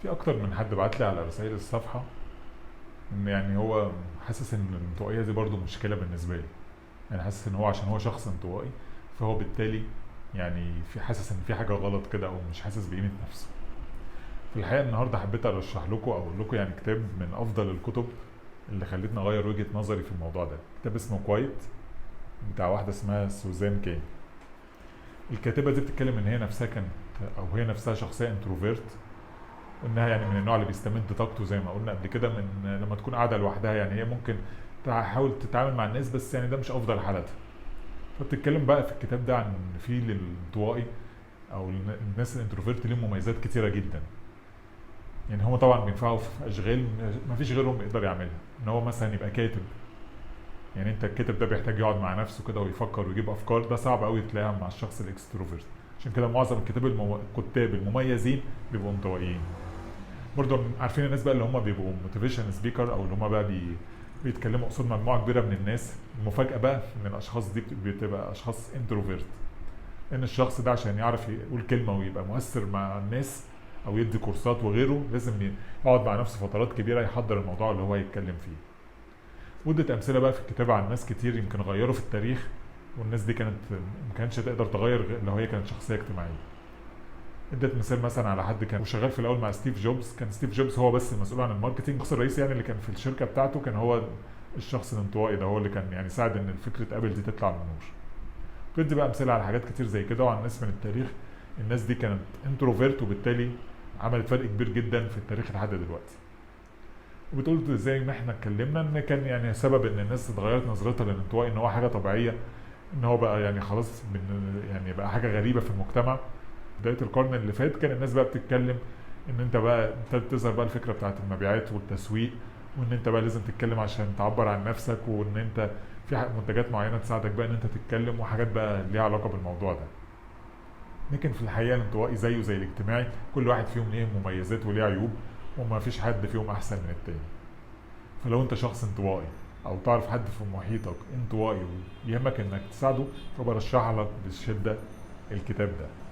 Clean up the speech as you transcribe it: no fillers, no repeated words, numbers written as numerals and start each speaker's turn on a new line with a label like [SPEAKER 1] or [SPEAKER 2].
[SPEAKER 1] في اكتر من حد بعت لي على رسائل الصفحه ان يعني هو حاسس ان الانطوائيه دي برضو مشكله بالنسبه لي. يعني حاسس ان هو عشان هو شخص انطوائي فهو بالتالي يعني في حاسس ان في حاجه غلط كده او مش حاسس بقيمه نفسه. في الحقيقه النهارده حبيت ارشح لكم او اقول لكم يعني كتاب من افضل الكتب اللي خلتني اغير وجهه نظري في الموضوع ده. كتاب اسمه كوايت بتاع واحده اسمها سوزان كين. الكاتبه دي بتتكلم ان هي نفسها كانت او هي نفسها شخصيه انتروفيرت، وانها يعني من النوع اللي بيستمد طاقته زي ما قلنا قبل كده من لما تكون قاعده لوحدها. يعني هي ممكن تحاول تتعامل مع الناس بس يعني ده مش افضل حالاتها. فبتتكلم بقى في الكتاب ده عن في للانطوائي او الناس الانتروفيرت ليهم مميزات كتيره جدا. يعني هو طبعا بينفعوا في اشغال ما فيش غيرهم يقدر يعملها، ان هو مثلا يبقى كاتب. يعني انت الكاتب ده بيحتاج يقعد مع نفسه كده ويفكر ويجيب افكار، ده صعب قوي تلاقيها مع الشخص الاكستروفيرت. عشان كده معظم الكتاب المميزين بيبقوا انطوائيين. برضه عارفين الناس بقى اللي هم بيبقوا موتيفيشن سبيكر او اللي هم بقى بيتكلموا قصاد مجموعه كبيره من الناس. المفاجاه بقى ان الاشخاص دي بتبقى اشخاص انتروفيرت، ان الشخص ده عشان يعرف يقول كلمه ويبقى مؤثر مع الناس او يدي كورسات وغيره لازم يقعد مع نفسه فترات كبيره يحضر الموضوع اللي هو يتكلم فيه. ودت امثله بقى في الكتاب عن ناس كتير يمكن غيروا في التاريخ، والناس دي كانت ما كانتش تقدر تغير لو هي كانت شخصيه اجتماعيه. ادت مثال مثلا على حد كان شغال في الاول مع ستيف جوبز. كان ستيف جوبز هو بس المسؤول عن الماركتينج، الشخص الرئيسي يعني اللي كان في الشركه بتاعته كان هو الشخص الانطوائي ده، هو اللي كان يعني ساعد ان فكره ابل دي تطلع للنور. بدي بقى امثله على حاجات كتير زي كده وعن ناس من التاريخ الناس دي كانت انتروفيرت وبالتالي عملت فرق كبير جدا في التاريخ لحد دلوقتي. وبتقول زي ما احنا اتكلمنا ان كان يعني سبب ان الناس اتغيرت نظرتها للانطوائي ان هو حاجه طبيعيه، ان هو بقى يعني خلاص يعني بقى حاجه غريبه في المجتمع. بدايه القرن اللي فات كان الناس بقى بتتكلم ان انت بقى ابتدت تظهر بقى الفكره بتاعت المبيعات والتسويق، وان انت بقى لازم تتكلم عشان تعبر عن نفسك، وان انت في منتجات معينه تساعدك بقى ان انت تتكلم وحاجات بقى ليها علاقه بالموضوع ده. لكن في الحقيقه الانطوائي زيه زي الاجتماعي، كل واحد فيهم ليه مميزات وليه عيوب، وما فيش حد فيهم احسن من التاني. فلو انت شخص انطوائي او تعرف حد في محيطك انطوائي ويهمك انك تساعده، فبرشح لك بشده الكتاب ده.